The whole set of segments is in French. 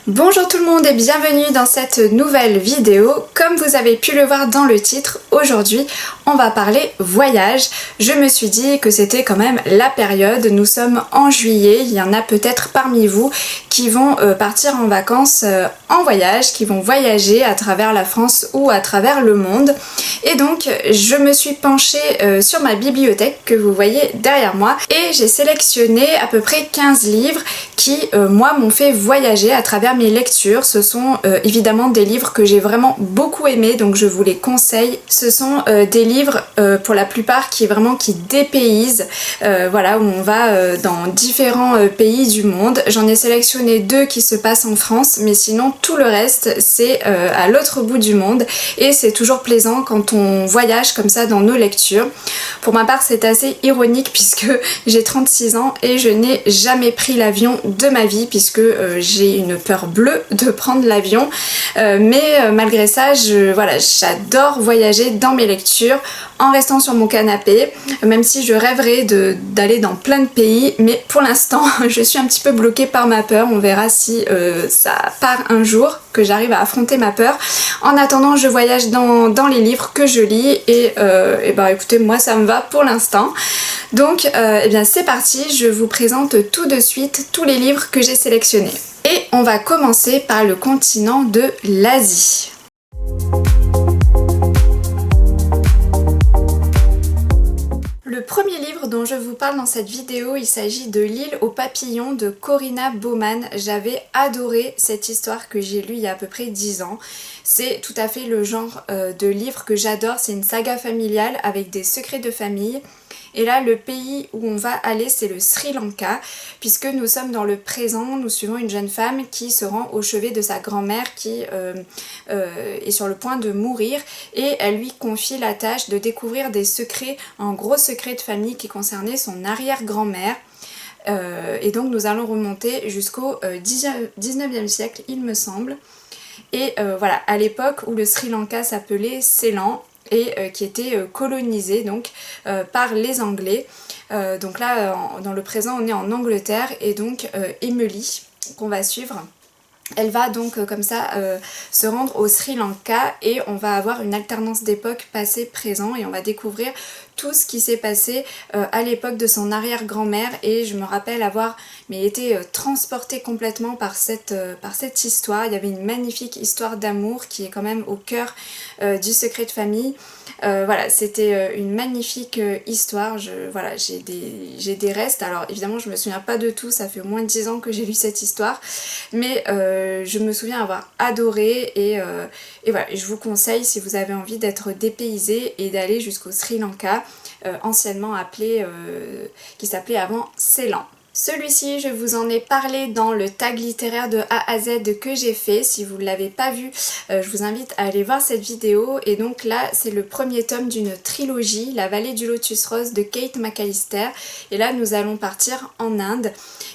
Bonjour tout le monde et bienvenue dans cette nouvelle vidéo. Comme vous avez pu le voir dans le titre, aujourd'hui on va parler voyage. Je me suis dit que c'était quand même la période, nous sommes en juillet, il y en a peut-être parmi vous qui vont partir en vacances en voyage, qui vont voyager à travers la France ou à travers le monde. Et donc je me suis penchée sur ma bibliothèque que vous voyez derrière moi et j'ai sélectionné à peu près 15 livres qui moi m'ont fait voyager à travers mes lectures. Ce sont évidemment des livres que j'ai vraiment beaucoup aimés, donc je vous les conseille. Ce sont des livres pour la plupart qui dépaysent, voilà, où on va dans différents pays du monde. J'en ai sélectionné 2 qui se passent en France, mais sinon tout le reste c'est à l'autre bout du monde et c'est toujours plaisant quand on voyage comme ça dans nos lectures. Pour ma part c'est assez ironique puisque j'ai 36 ans et je n'ai jamais pris l'avion de ma vie puisque j'ai une peur bleue de prendre l'avion, mais malgré ça j'adore voyager dans mes lectures en restant sur mon canapé, même si je rêverais d'aller dans plein de pays, mais pour l'instant je suis un petit peu bloquée par ma peur. On verra si ça part un jour, que j'arrive à affronter ma peur. En attendant je voyage dans les livres que je lis et ben écoutez, moi ça me va pour l'instant. Donc eh bien c'est parti, je vous présente tout de suite tous les livres que j'ai sélectionnés. Et on va commencer par le continent de l'Asie. Le premier livre dont je vous parle dans cette vidéo, il s'agit de L'île aux papillons de Corinna Baumann. J'avais adoré cette histoire que j'ai lue il y a à peu près 10 ans. C'est tout à fait le genre de livre que j'adore, c'est une saga familiale avec des secrets de famille. Et là, le pays où on va aller, c'est le Sri Lanka, puisque nous sommes dans le présent, nous suivons une jeune femme qui se rend au chevet de sa grand-mère qui est sur le point de mourir, et elle lui confie la tâche de découvrir des secrets, un gros secret de famille qui concernait son arrière-grand-mère. Et donc nous allons remonter jusqu'au 19e siècle, il me semble. Et voilà, à l'époque où le Sri Lanka s'appelait Ceylan, et qui était colonisé donc par les Anglais. Donc là dans le présent on est en Angleterre et donc Emily qu'on va suivre, elle va donc comme ça se rendre au Sri Lanka et on va avoir une alternance d'époque passé-présent et on va découvrir tout ce qui s'est passé à l'époque de son arrière-grand-mère. Et je me rappelle avoir été transportée complètement par cette histoire. Il y avait une magnifique histoire d'amour qui est quand même au cœur du secret de famille. Voilà, c'était une magnifique histoire. J'ai des restes. Alors évidemment je me souviens pas de tout, ça fait au moins 10 ans que j'ai lu cette histoire, mais je me souviens avoir adoré et voilà, je vous conseille si vous avez envie d'être dépaysé et d'aller jusqu'au Sri Lanka, anciennement appelé, qui s'appelait avant Ceylan. Celui-ci, je vous en ai parlé dans le tag littéraire de A à Z que j'ai fait. Si vous ne l'avez pas vu, je vous invite à aller voir cette vidéo. Et donc là, c'est le premier tome d'une trilogie, La vallée du lotus rose de Kate McAllister. Et là, nous allons partir en Inde.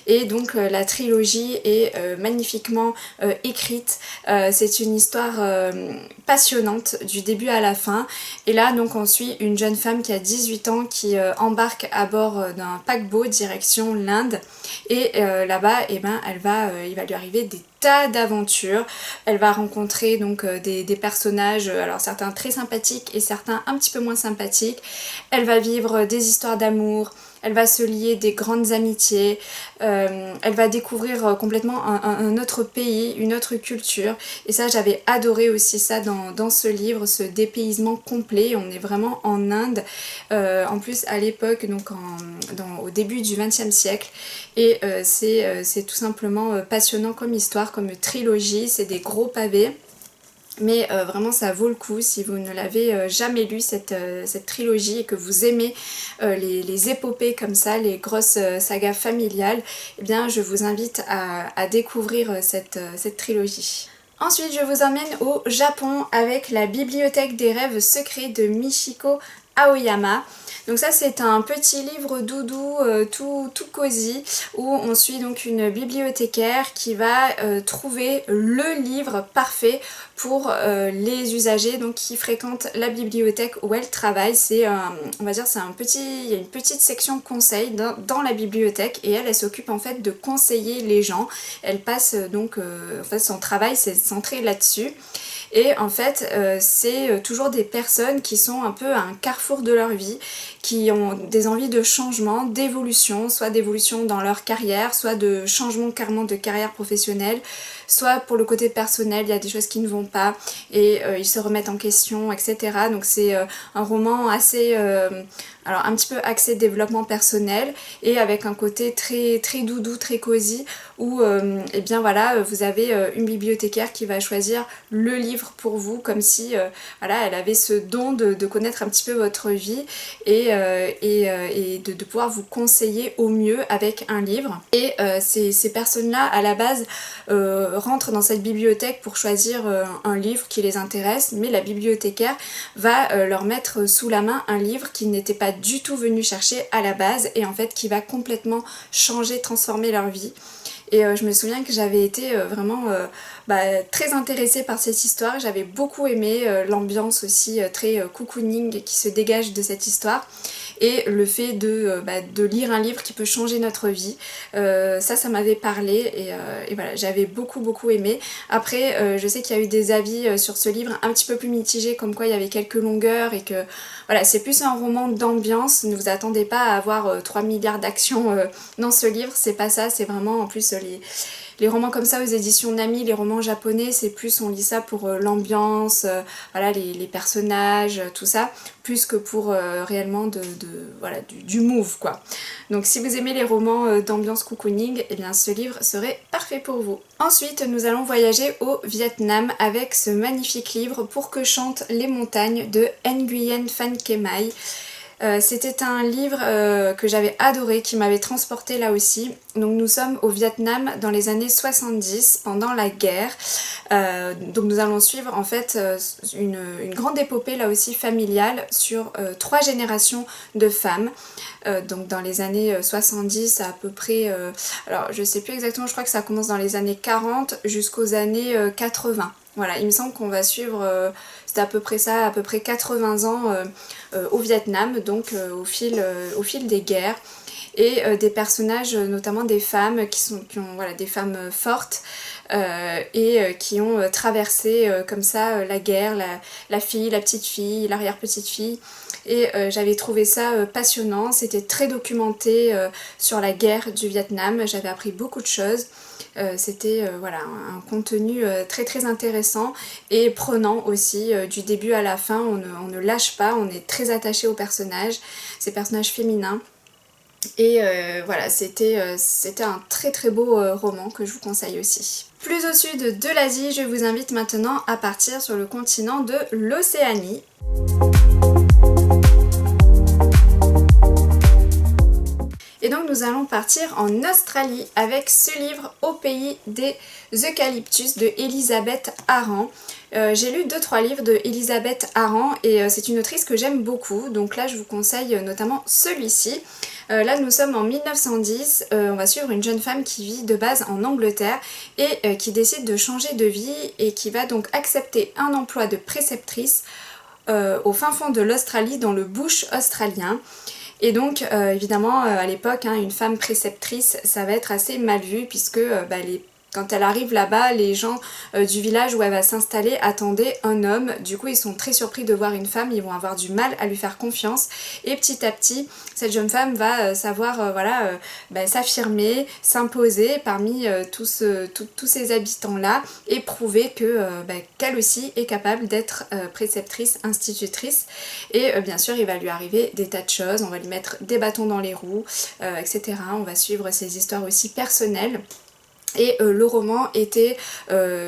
Et donc la trilogie est magnifiquement écrite. C'est une histoire passionnante du début à la fin. Et là, donc on suit une jeune femme qui a 18 ans qui embarque à bord d'un paquebot direction l'Inde. Et là-bas, il va lui arriver des tas d'aventures. Elle va rencontrer donc des personnages, alors certains très sympathiques et certains un petit peu moins sympathiques. Elle va vivre des histoires d'amour, elle va se lier des grandes amitiés, elle va découvrir complètement un autre pays, une autre culture. Et ça, j'avais adoré aussi ça dans ce livre, ce dépaysement complet. On est vraiment en Inde, en plus à l'époque, donc au début du XXe siècle. Et c'est tout simplement passionnant comme histoire, comme trilogie. C'est des gros pavés. Mais vraiment ça vaut le coup si vous ne l'avez jamais lu cette trilogie et que vous aimez les épopées comme ça, les grosses sagas familiales, eh bien je vous invite à découvrir cette trilogie. Ensuite, je vous emmène au Japon avec la Bibliothèque des rêves secrets de Michiko Aoyama. Donc ça c'est un petit livre doudou tout cosy où on suit donc une bibliothécaire qui va trouver le livre parfait pour les usagers donc qui fréquentent la bibliothèque où elle travaille. C'est on va dire c'est il y a une petite section conseil dans la bibliothèque et elle s'occupe en fait de conseiller les gens. Elle passe donc en fait son travail c'est centré là-dessus. Et en fait, c'est toujours des personnes qui sont un peu à un carrefour de leur vie, qui ont des envies de changement, d'évolution, soit d'évolution dans leur carrière, soit de changement carrément de carrière professionnelle, soit pour le côté personnel, il y a des choses qui ne vont pas et ils se remettent en question, etc. Donc c'est un roman assez... alors un petit peu axé développement personnel et avec un côté très doudou, très cosy où et bien voilà, vous avez une bibliothécaire qui va choisir le livre pour vous comme si voilà, elle avait ce don de connaître un petit peu votre vie et de pouvoir vous conseiller au mieux avec un livre. Et ces personnes-là à la base rentrent dans cette bibliothèque pour choisir un livre qui les intéresse, mais la bibliothécaire va leur mettre sous la main un livre qui n'était pas du tout venu chercher à la base et en fait qui va complètement changer, transformer leur vie. Et je me souviens que j'avais été vraiment très intéressée par cette histoire, j'avais beaucoup aimé l'ambiance aussi très cocooning qui se dégage de cette histoire. Et le fait de lire un livre qui peut changer notre vie, ça m'avait parlé et voilà, j'avais beaucoup aimé. Après, je sais qu'il y a eu des avis sur ce livre un petit peu plus mitigés, comme quoi il y avait quelques longueurs et que voilà, c'est plus un roman d'ambiance. Ne vous attendez pas à avoir 3 milliards d'actions dans ce livre, c'est pas ça, c'est vraiment en plus les romans comme ça aux éditions Nami, les romans japonais, c'est plus on lit ça pour l'ambiance, voilà, les personnages, tout ça, plus que pour réellement voilà, du move quoi. Donc si vous aimez les romans d'ambiance cocooning, eh bien ce livre serait parfait pour vous. Ensuite nous allons voyager au Vietnam avec ce magnifique livre Pour que chantent les montagnes de Nguyen Phan Khai. C'était un livre que j'avais adoré, qui m'avait transportée là aussi. Donc nous sommes au Vietnam dans les années 70, pendant la guerre. Donc nous allons suivre en fait une grande épopée là aussi familiale sur 3 générations de femmes. Donc dans les années 70 à peu près, alors je sais plus exactement, je crois que ça commence dans les années 40 jusqu'aux années 80. Voilà, il me semble qu'on va suivre, c'était à peu près ça, à peu près 80 ans au Vietnam, donc au fil des guerres. Et des personnages, notamment des femmes qui ont voilà, des femmes fortes et qui ont traversé comme ça la guerre, la fille, la petite fille, l'arrière-petite-fille. Et j'avais trouvé ça passionnant, c'était très documenté sur la guerre du Vietnam, j'avais appris beaucoup de choses. C'était voilà, un contenu très intéressant et prenant aussi du début à la fin, on ne lâche pas, on est très attaché aux personnages, ces personnages féminins. Et voilà, c'était un très beau roman que je vous conseille aussi. Plus au sud de l'Asie, je vous invite maintenant à partir sur le continent de l'Océanie. Et donc nous allons partir en Australie avec ce livre Au pays des eucalyptus de Elisabeth Arrand. J'ai lu 2-3 livres de Elisabeth Arrand et c'est une autrice que j'aime beaucoup, donc là je vous conseille notamment celui-ci. Là nous sommes en 1910, on va suivre une jeune femme qui vit de base en Angleterre et qui décide de changer de vie et qui va donc accepter un emploi de préceptrice au fin fond de l'Australie, dans le bush australien. Et donc évidemment à l'époque une femme préceptrice ça va être assez mal vu puisque quand elle arrive là-bas, les gens du village où elle va s'installer attendaient un homme. Du coup, ils sont très surpris de voir une femme, ils vont avoir du mal à lui faire confiance. Et petit à petit, cette jeune femme va savoir s'affirmer, s'imposer parmi tous ces habitants-là et prouver qu'elle aussi est capable d'être préceptrice, institutrice. Et bien sûr, il va lui arriver des tas de choses. On va lui mettre des bâtons dans les roues, etc. On va suivre ses histoires aussi personnelles. Et le roman était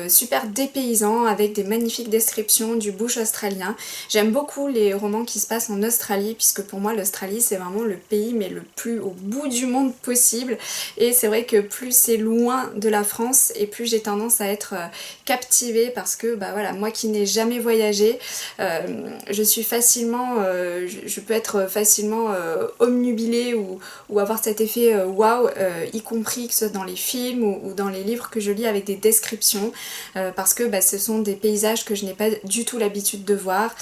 super dépaysant avec des magnifiques descriptions du bush australien. J'aime beaucoup les romans qui se passent en Australie puisque pour moi l'Australie c'est vraiment le pays mais le plus au bout du monde possible. Et c'est vrai que plus c'est loin de la France et plus j'ai tendance à être captivée parce que bah voilà, moi qui n'ai jamais voyagé, je suis facilement, je peux être facilement omnubilée ou avoir cet effet waouh, y compris que ce soit dans les films ou dans les livres que je lis avec des descriptions parce que bah, ce sont des paysages que je n'ai pas du tout l'habitude de voir,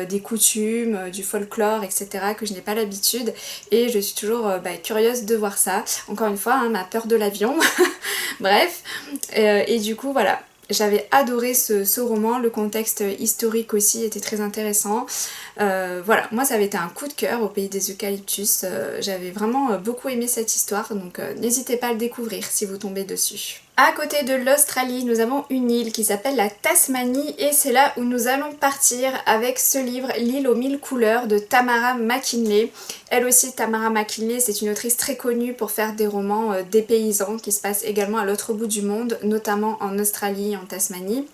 des coutumes, du folklore, etc. que je n'ai pas l'habitude et je suis toujours curieuse de voir ça. Encore une fois, hein, ma peur de l'avion, bref, et du coup voilà. J'avais adoré ce roman, le contexte historique aussi était très intéressant. Voilà, moi ça avait été un coup de cœur au pays des eucalyptus. J'avais vraiment beaucoup aimé cette histoire, donc n'hésitez pas à le découvrir si vous tombez dessus. À côté de l'Australie, nous avons une île qui s'appelle la Tasmanie et c'est là où nous allons partir avec ce livre L'île aux mille couleurs de Tamara McKinley. Elle aussi, Tamara McKinley, c'est une autrice très connue pour faire des romans dépaysants qui se passent également à l'autre bout du monde, notamment en Australie, en Tasmanie.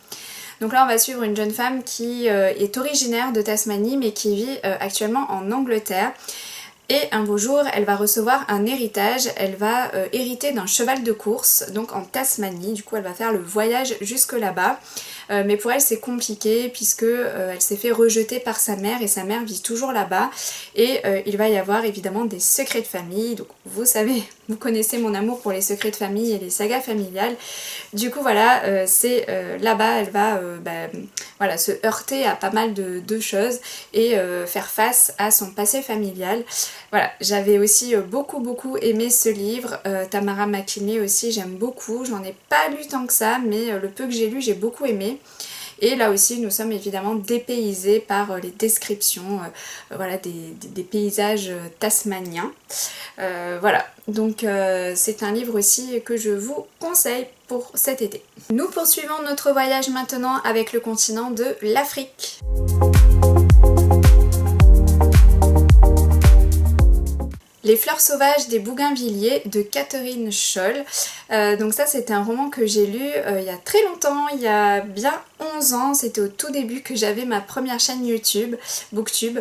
Donc là on va suivre une jeune femme qui est originaire de Tasmanie mais qui vit actuellement en Angleterre. Et un beau jour, elle va recevoir un héritage, elle va hériter d'un cheval de course, donc en Tasmanie, du coup elle va faire le voyage jusque là-bas. Mais pour elle c'est compliqué puisque elle s'est fait rejeter par sa mère et sa mère vit toujours là-bas. Et il va y avoir évidemment des secrets de famille, donc vous savez, vous connaissez mon amour pour les secrets de famille et les sagas familiales. Du coup voilà, c'est là-bas elle va voilà, se heurter à pas mal de choses et faire face à son passé familial. Voilà, j'avais aussi beaucoup aimé ce livre, Tamara McKinley aussi j'aime beaucoup, j'en ai pas lu tant que ça mais le peu que j'ai lu j'ai beaucoup aimé. Et là aussi nous sommes évidemment dépaysés par les descriptions voilà, des paysages tasmaniens. Voilà, donc c'est un livre aussi que je vous conseille pour cet été. Nous poursuivons notre voyage maintenant avec le continent de l'Afrique. Les fleurs sauvages des bougainvilliers de Catherine Scholl. Donc ça c'était un roman que j'ai lu il y a très longtemps, il y a bien 11 ans, c'était au tout début que j'avais ma première chaîne YouTube, Booktube.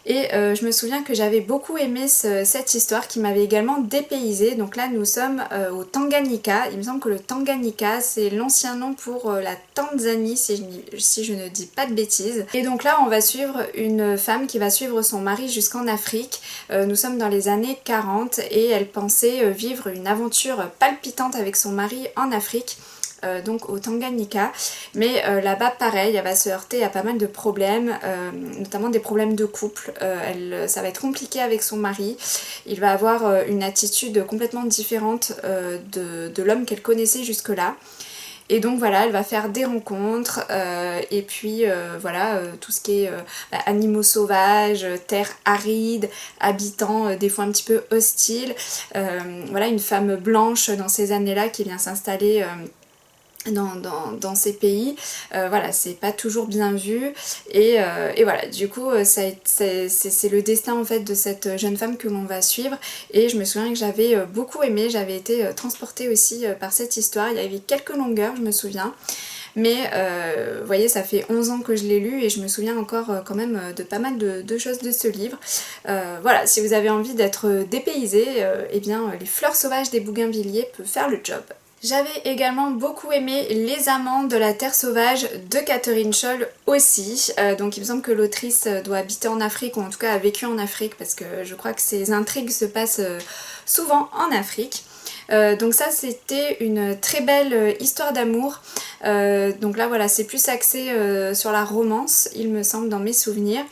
Et je me souviens que j'avais beaucoup aimé cette histoire qui m'avait également dépaysée. Donc là nous sommes au Tanganyika. Il me semble que le Tanganyika c'est l'ancien nom pour la Tanzanie si je ne dis pas de bêtises. Et donc là on va suivre une femme qui va suivre son mari jusqu'en Afrique. Nous sommes dans les années 40 et elle pensait vivre une aventure palpitante avec son mari en Afrique. Donc au Tanganyika, mais là-bas pareil, elle va se heurter à pas mal de problèmes, notamment des problèmes de couple. Ça va être compliqué avec son mari, il va avoir une attitude complètement différente de l'homme qu'elle connaissait jusque-là. Et donc voilà, elle va faire des rencontres et puis voilà, tout ce qui est animaux sauvages, terres arides, habitants des fois un petit peu hostiles. Voilà, une femme blanche dans ces années-là qui vient s'installer dans ces pays, voilà, c'est pas toujours bien vu et voilà, du coup c'est le destin en fait de cette jeune femme que l'on va suivre et je me souviens que j'avais beaucoup aimé, j'avais été transportée aussi par cette histoire, il y avait quelques longueurs je me souviens. Mais vous voyez, ça fait 11 ans que je l'ai lu et je me souviens encore quand même de pas mal de choses de ce livre. Voilà, si vous avez envie d'être dépaysé, eh bien Les fleurs sauvages des bougainvilliers peut faire le job. J'avais également beaucoup aimé Les amants de la terre sauvage de Catherine Scholl aussi. Donc il me semble que l'autrice doit habiter en Afrique ou en tout cas a vécu en Afrique parce que je crois que ses intrigues se passent souvent en Afrique. Donc ça c'était une très belle histoire d'amour. Donc là voilà, c'est plus axé sur la romance il me semble dans mes souvenirs.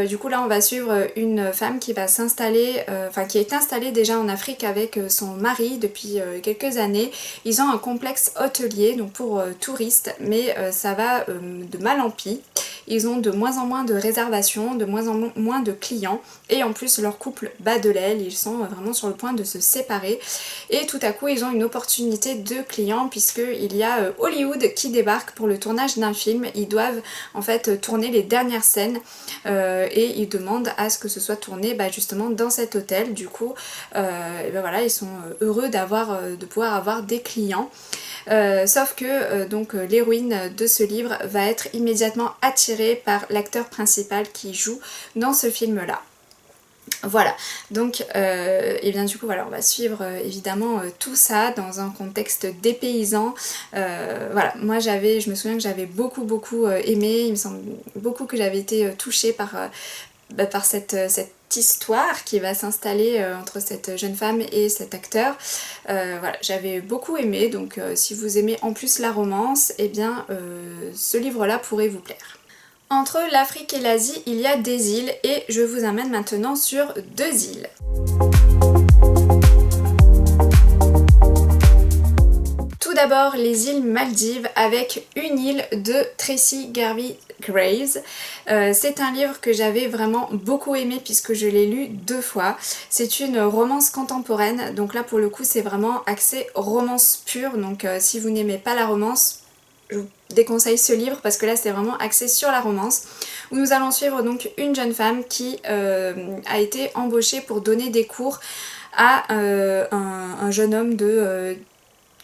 Du coup là on va suivre une femme qui va s'installer, qui est installée déjà en Afrique avec son mari depuis quelques années. Ils ont un complexe hôtelier donc pour touristes mais ça va de mal en pis. ils ont de moins en moins de réservations, de moins en moins de clients, et en plus leur couple bat de l'aile, ils sont vraiment sur le point de se séparer, et tout à coup ils ont une opportunité de clients puisqu'il y a Hollywood qui débarque pour le tournage d'un film. Ils doivent en fait tourner les dernières scènes et ils demandent à ce que ce soit tourné justement dans cet hôtel. Du coup et ben voilà, ils sont heureux de pouvoir avoir des clients. Sauf que donc l'héroïne de ce livre va être immédiatement attirée par l'acteur principal qui joue dans ce film là. Voilà, donc et bien du coup voilà, on va suivre évidemment tout ça dans un contexte dépaysant. Voilà, moi je me souviens que j'avais beaucoup aimé, il me semble beaucoup que j'avais été touchée par cette histoire qui va s'installer entre cette jeune femme et cet acteur. Voilà, j'avais beaucoup aimé, donc si vous aimez en plus la romance, eh bien ce livre-là pourrait vous plaire. Entre l'Afrique et l'Asie, il y a des îles et je vous amène maintenant sur 2 îles. Tout d'abord, les îles Maldives avec une île de Tracy Garvey Graves. C'est un livre que j'avais vraiment beaucoup aimé puisque je l'ai lu 2 fois. C'est une romance contemporaine, donc là pour le coup c'est vraiment axé romance pure, donc si vous n'aimez pas la romance, je vous déconseille ce livre parce que là c'est vraiment axé sur la romance, où nous allons suivre donc une jeune femme qui a été embauchée pour donner des cours à un jeune homme de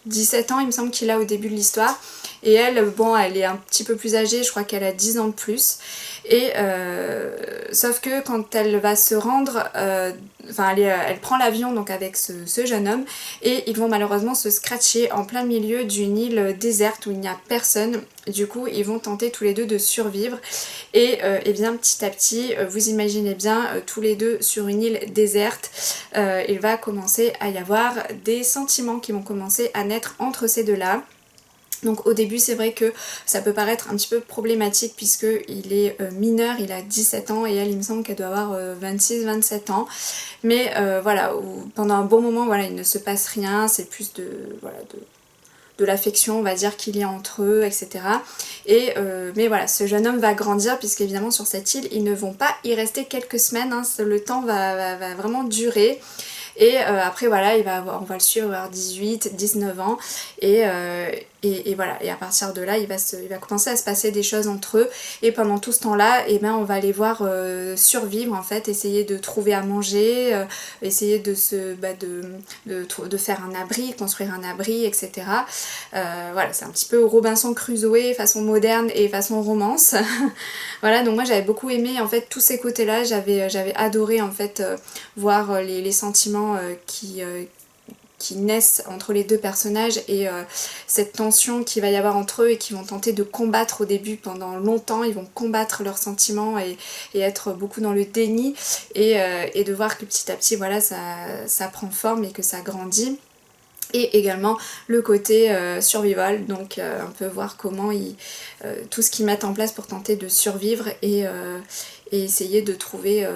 17 ans il me semble qu'il a au début de l'histoire, et elle, bon, elle est un petit peu plus âgée, je crois qu'elle a 10 ans de plus, et sauf que quand elle va se rendre, elle prend l'avion donc avec ce jeune homme, et ils vont malheureusement se scratcher en plein milieu d'une île déserte où il n'y a personne. Du coup ils vont tenter tous les deux de survivre, et bien petit à petit, vous imaginez bien, tous les deux sur une île déserte, il va commencer à y avoir des sentiments qui vont commencer à naître entre ces deux-là. Donc au début c'est vrai que ça peut paraître un petit peu problématique puisqu'il est mineur, il a 17 ans et elle il me semble qu'elle doit avoir 26-27 ans. Mais voilà, pendant un bon moment voilà, il ne se passe rien, c'est plus de l'affection on va dire qu'il y a entre eux, etc. Mais voilà, ce jeune homme va grandir puisqu'évidemment sur cette île ils ne vont pas y rester quelques semaines, hein, le temps va vraiment durer. Et après voilà, on va le suivre vers 18-19 ans, et voilà, et à partir de là il va commencer à se passer des choses entre eux, et pendant tout ce temps là on va les voir survivre en fait, essayer de trouver à manger, essayer de faire un abri, construire un abri, etc. Voilà, c'est un petit peu Robinson Crusoe façon moderne et façon romance. Voilà, donc moi j'avais beaucoup aimé en fait tous ces côtés là, j'avais adoré en fait voir les sentiments qui naissent entre les deux personnages, et cette tension qu'il va y avoir entre eux, et qui vont tenter de combattre au début pendant longtemps, ils vont combattre leurs sentiments et être beaucoup dans le déni, et de voir que petit à petit voilà, ça prend forme et que ça grandit. Et également le côté survival, donc un peu voir comment tout ce qu'ils mettent en place pour tenter de survivre, et essayer de trouver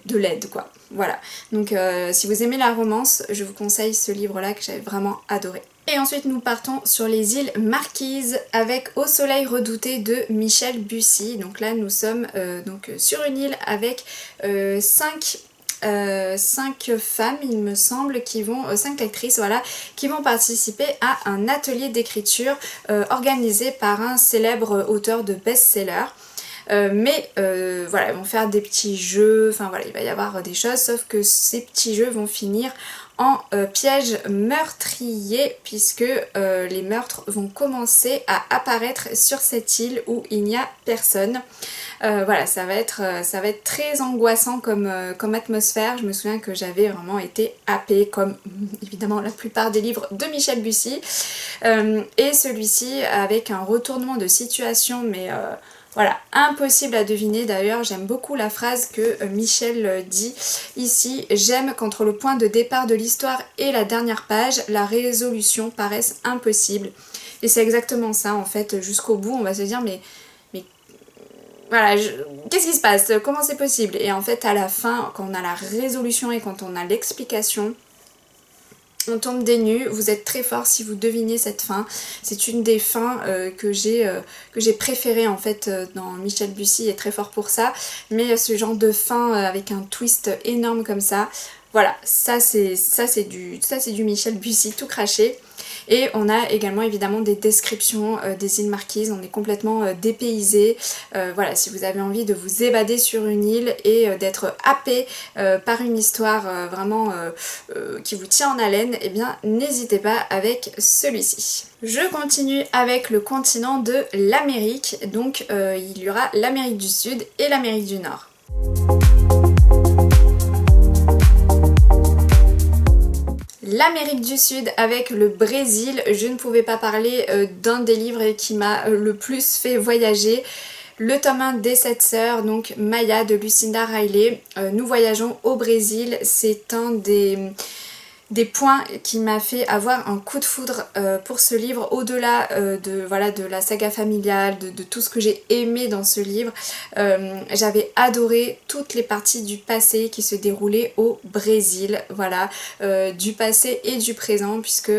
de l'aide quoi. Voilà, donc si vous aimez la romance, je vous conseille ce livre là que j'avais vraiment adoré. Et ensuite nous partons sur les îles Marquises avec Au soleil redouté de Michel Bussy. Donc là nous sommes donc sur une île avec 5 femmes il me semble, qui vont 5 actrices voilà, qui vont participer à un atelier d'écriture organisé par un célèbre auteur de best-seller. Voilà, ils vont faire des petits jeux, enfin voilà, il va y avoir des choses, sauf que ces petits jeux vont finir en piège meurtrier, puisque les meurtres vont commencer à apparaître sur cette île où il n'y a personne. Voilà, ça va être très angoissant comme atmosphère. Je me souviens que j'avais vraiment été happée, comme évidemment la plupart des livres de Michel Bussy, et celui-ci avec un retournement de situation, mais voilà, impossible à deviner. D'ailleurs j'aime beaucoup la phrase que Michel dit ici: j'aime qu'entre le point de départ de l'histoire et la dernière page, la résolution paraisse impossible. Et c'est exactement ça en fait, jusqu'au bout on va se dire mais voilà, qu'est-ce qui se passe? Comment c'est possible? Et en fait à la fin, quand on a la résolution et quand on a l'explication, on tombe des nues, vous êtes très fort si vous devinez cette fin. C'est une des fins que j'ai préférées en fait dans Michel Bussy, est très fort pour ça. Mais ce genre de fin avec un twist énorme comme ça, voilà, ça c'est du Michel Bussy tout craché. Et on a également évidemment des descriptions des îles Marquises, on est complètement dépaysé. Voilà, si vous avez envie de vous évader sur une île et d'être happé par une histoire vraiment qui vous tient en haleine, eh bien n'hésitez pas avec celui-ci. Je continue avec le continent de l'Amérique, donc il y aura l'Amérique du Sud et l'Amérique du Nord. L'Amérique du Sud avec le Brésil, je ne pouvais pas parler d'un des livres qui m'a le plus fait voyager. Le tome 1 des 7 sœurs, donc Maya de Lucinda Riley. Nous voyageons au Brésil, c'est un des points qui m'a fait avoir un coup de foudre pour ce livre, au-delà de la saga familiale, de tout ce que j'ai aimé dans ce livre. J'avais adoré toutes les parties du passé qui se déroulaient au Brésil, voilà, du passé et du présent, puisque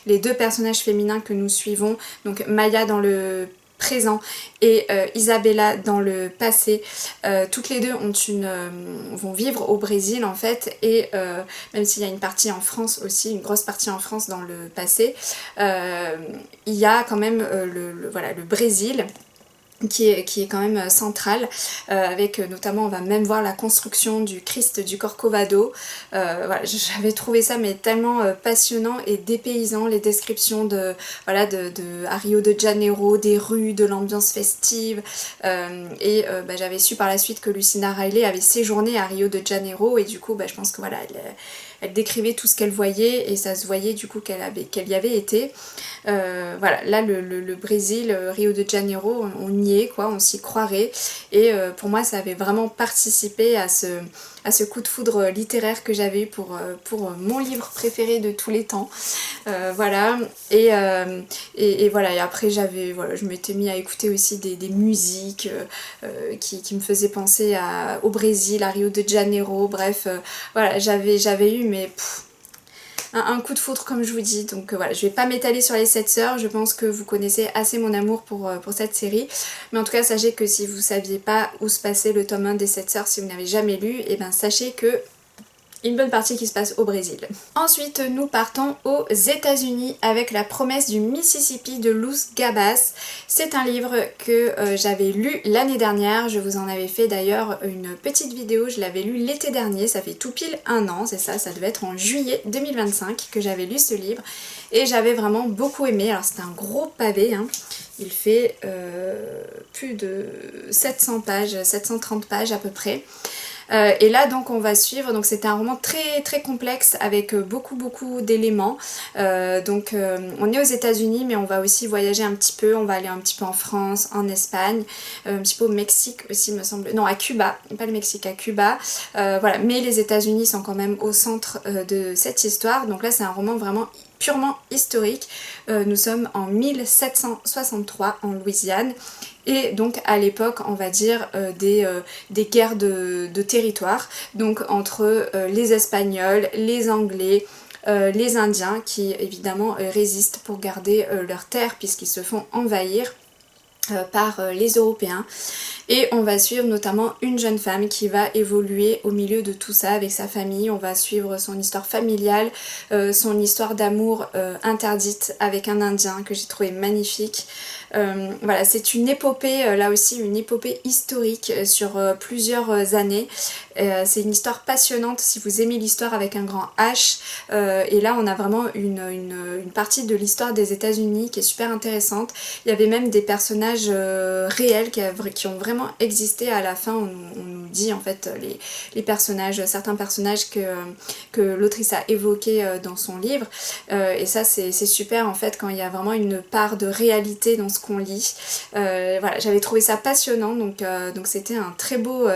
les deux personnages féminins que nous suivons, donc Maya dans le présent et Isabella dans le passé, toutes les deux vont vivre au Brésil en fait, et même s'il y a une partie en France aussi, une grosse partie en France dans le passé, il y a quand même le Brésil qui est quand même central, avec notamment on va même voir la construction du Christ du Corcovado. Voilà, j'avais trouvé ça mais tellement passionnant et dépaysant, les descriptions de à Rio de Janeiro, des rues, de l'ambiance festive, et j'avais su par la suite que Lucinda Riley avait séjourné à Rio de Janeiro, et du coup je pense que voilà, elle décrivait tout ce qu'elle voyait et ça se voyait du coup qu'elle y avait été. Voilà, là le Brésil, Rio de Janeiro, on y est quoi, on s'y croirait, et pour moi ça avait vraiment participé à ce coup de foudre littéraire que j'avais eu pour mon livre préféré de tous les temps. Voilà, et voilà, et après je m'étais mis à écouter aussi des musiques qui me faisaient penser au Brésil, à Rio de Janeiro, bref, voilà, j'avais eu un coup de foudre comme je vous dis, donc voilà, je vais pas m'étaler sur les 7 sœurs, je pense que vous connaissez assez mon amour pour cette série, mais en tout cas sachez que si vous saviez pas où se passait le tome 1 des 7 sœurs, si vous n'avez jamais lu, et ben sachez que une bonne partie qui se passe au Brésil. Ensuite, nous partons aux États-Unis avec La promesse du Mississippi de Luz Gabas. C'est un livre que j'avais lu l'année dernière, je vous en avais fait d'ailleurs une petite vidéo, je l'avais lu l'été dernier, ça fait tout pile un an, c'est ça devait être en juillet 2025 que j'avais lu ce livre, et j'avais vraiment beaucoup aimé. Alors c'est un gros pavé, hein. Il fait plus de 700 pages, 730 pages à peu près. Et là donc on va suivre, donc c'était un roman très très complexe avec beaucoup d'éléments, donc on est aux États-Unis mais on va aussi voyager un petit peu, on va aller un petit peu en France, en Espagne, un petit peu au Mexique aussi me semble, non à Cuba, pas le Mexique, à Cuba, voilà, mais les États-Unis sont quand même au centre de cette histoire, donc là c'est un roman vraiment purement historique. Nous sommes en 1763 en Louisiane, et donc à l'époque on va dire des guerres de territoire, donc entre les Espagnols, les Anglais, les Indiens qui évidemment résistent pour garder leurs terres puisqu'ils se font envahir par les Européens. Et on va suivre notamment une jeune femme qui va évoluer au milieu de tout ça avec sa famille. On va suivre son histoire familiale, son histoire d'amour interdite avec un Indien que j'ai trouvé magnifique. Voilà, c'est une épopée, là aussi une épopée historique sur plusieurs années. C'est une histoire passionnante si vous aimez l'histoire avec un grand H. Et là on a vraiment une partie de l'histoire des États-Unis qui est super intéressante. Il y avait même des personnages réels qui ont vraiment existé. À la fin on nous dit en fait les personnages, certains personnages que l'autrice a évoqués dans son livre, et ça c'est super en fait quand il y a vraiment une part de réalité dans ce qu'on lit. Voilà, j'avais trouvé ça passionnant, donc c'était un très beau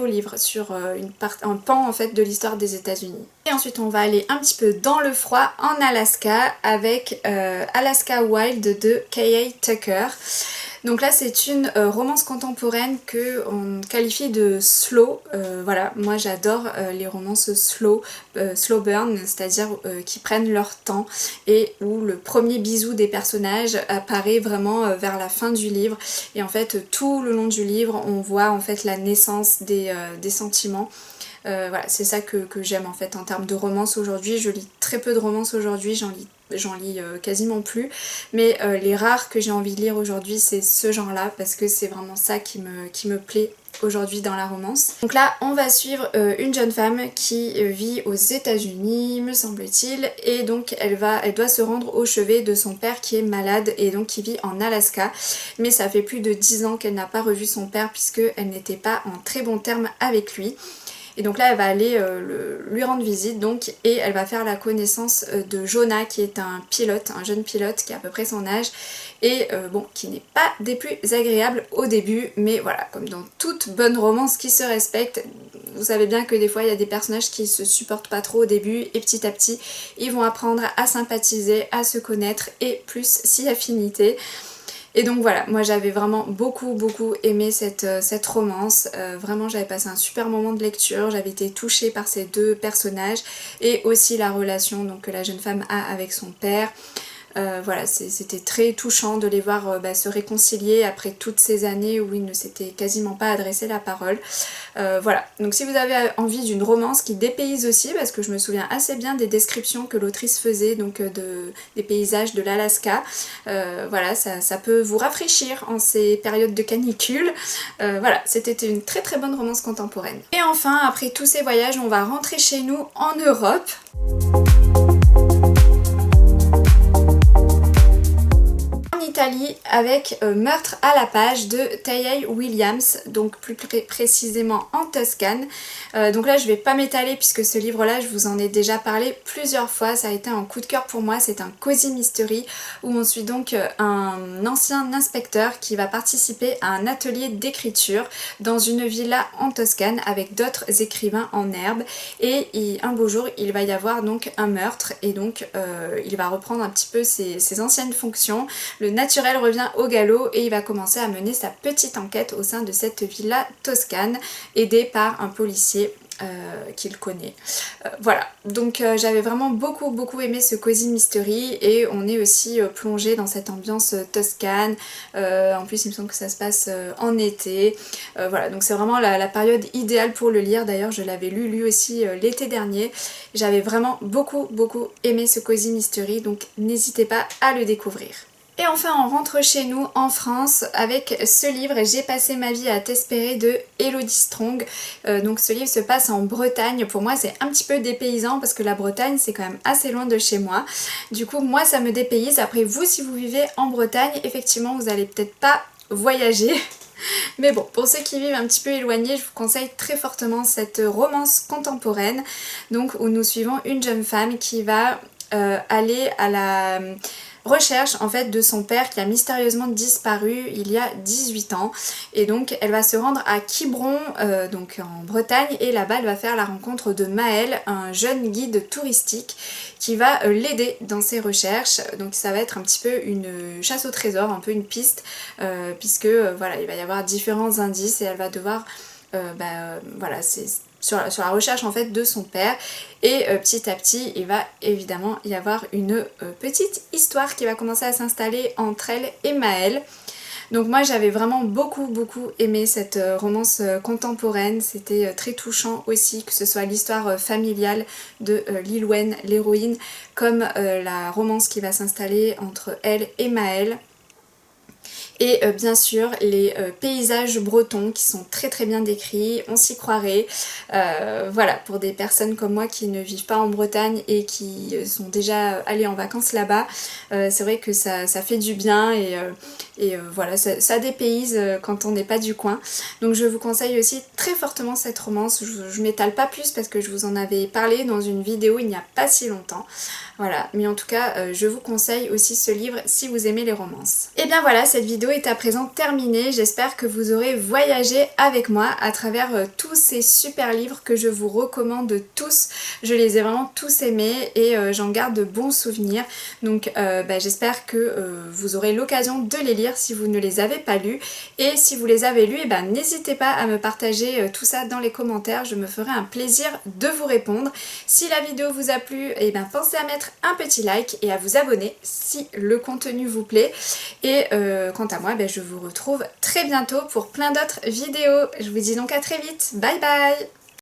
livre sur un pan en fait de l'histoire des États-Unis. Et ensuite on va aller un petit peu dans le froid en Alaska avec Alaska Wild de K.A. Tucker. Donc là c'est une romance contemporaine que on qualifie de slow. Voilà, moi j'adore les romances slow burn, c'est-à-dire qui prennent leur temps et où le premier bisou des personnages apparaît vraiment vers la fin du livre, et en fait tout le long du livre on voit en fait la naissance des sentiments. Voilà, c'est ça que j'aime en fait en termes de romance aujourd'hui. Je lis très peu de romances aujourd'hui, j'en lis quasiment plus, mais les rares que j'ai envie de lire aujourd'hui c'est ce genre là, parce que c'est vraiment ça qui me plaît aujourd'hui dans la romance. Donc là on va suivre une jeune femme qui vit aux États-Unis me semble-t-il, et donc elle doit se rendre au chevet de son père qui est malade et donc qui vit en Alaska, mais ça fait plus de 10 ans qu'elle n'a pas revu son père puisqu'elle n'était pas en très bon terme avec lui. Et donc là elle va aller lui rendre visite donc, et elle va faire la connaissance de Jonah qui est un pilote, un jeune pilote qui a à peu près son âge et bon, qui n'est pas des plus agréables au début, mais voilà, comme dans toute bonne romance qui se respecte, vous savez bien que des fois il y a des personnages qui se supportent pas trop au début et petit à petit ils vont apprendre à sympathiser, à se connaître et plus si affinité. Et donc voilà, moi j'avais vraiment beaucoup aimé cette romance, vraiment j'avais passé un super moment de lecture, j'avais été touchée par ces deux personnages et aussi la relation donc, que la jeune femme a avec son père. Voilà, c'était très touchant de les voir se réconcilier après toutes ces années où ils ne s'étaient quasiment pas adressé la parole. Voilà, donc si vous avez envie d'une romance qui dépayse aussi, parce que je me souviens assez bien des descriptions que l'autrice faisait donc des paysages de l'Alaska, voilà, ça peut vous rafraîchir en ces périodes de canicule. Voilà, c'était une très bonne romance contemporaine. Et enfin, après tous ces voyages, on va rentrer chez nous en Europe. Italie avec Meurtre à la page de T.A. Williams, donc plus précisément en Toscane. Donc là je vais pas m'étaler puisque ce livre là je vous en ai déjà parlé plusieurs fois, ça a été un coup de cœur pour moi. C'est un cozy mystery où on suit donc un ancien inspecteur qui va participer à un atelier d'écriture dans une villa en Toscane avec d'autres écrivains en herbe, et un beau jour il va y avoir donc un meurtre et donc il va reprendre un petit peu ses anciennes fonctions. Le naturel revient au galop et il va commencer à mener sa petite enquête au sein de cette villa toscane, aidé par un policier qu'il connaît. Voilà, donc j'avais vraiment beaucoup aimé ce cozy mystery, et on est aussi plongé dans cette ambiance toscane. En plus il me semble que ça se passe en été. Voilà, donc c'est vraiment la période idéale pour le lire. D'ailleurs je l'avais lu lui aussi l'été dernier. J'avais vraiment beaucoup aimé ce cozy mystery, donc n'hésitez pas à le découvrir. Et enfin on rentre chez nous en France avec ce livre J'ai passé ma vie à t'espérer de Elodie Strong. Donc ce livre se passe en Bretagne. Pour moi c'est un petit peu dépaysant parce que la Bretagne c'est quand même assez loin de chez moi. Du coup moi ça me dépayse. Après vous, si vous vivez en Bretagne, effectivement vous allez peut-être pas voyager. Mais bon, pour ceux qui vivent un petit peu éloignés, je vous conseille très fortement cette romance contemporaine, donc où nous suivons une jeune femme qui va aller à la recherche en fait de son père qui a mystérieusement disparu il y a 18 ans, et donc elle va se rendre à Quiberon donc en Bretagne, et là-bas elle va faire la rencontre de Maël, un jeune guide touristique qui va l'aider dans ses recherches. Donc ça va être un petit peu une chasse au trésor, un peu une piste puisque voilà, il va y avoir différents indices et elle va devoir voilà, c'est sur la recherche en fait de son père, et petit à petit il va évidemment y avoir une petite histoire qui va commencer à s'installer entre elle et Maël. Donc moi j'avais vraiment beaucoup aimé cette romance contemporaine, c'était très touchant aussi, que ce soit l'histoire familiale de Lilwen, l'héroïne, comme la romance qui va s'installer entre elle et Maël. Et bien sûr les paysages bretons qui sont très bien décrits, on s'y croirait. Voilà, pour des personnes comme moi qui ne vivent pas en Bretagne et qui sont déjà allées en vacances là-bas, c'est vrai que ça fait du bien, et voilà, ça dépayse quand on n'est pas du coin. Donc je vous conseille aussi très fortement cette romance. Je m'étale pas plus parce que je vous en avais parlé dans une vidéo il n'y a pas si longtemps. Voilà, mais en tout cas je vous conseille aussi ce livre si vous aimez les romances. Et bien voilà, cette vidéo vidéo est à présent terminée. J'espère que vous aurez voyagé avec moi à travers tous ces super livres que je vous recommande tous. Je les ai vraiment tous aimés et j'en garde de bons souvenirs. Donc j'espère que vous aurez l'occasion de les lire si vous ne les avez pas lus. Et si vous les avez lus, n'hésitez pas à me partager tout ça dans les commentaires. Je me ferai un plaisir de vous répondre. Si la vidéo vous a plu, pensez à mettre un petit like et à vous abonner si le contenu vous plaît. Et quant à moi, je vous retrouve très bientôt pour plein d'autres vidéos. Je vous dis donc à très vite. Bye bye!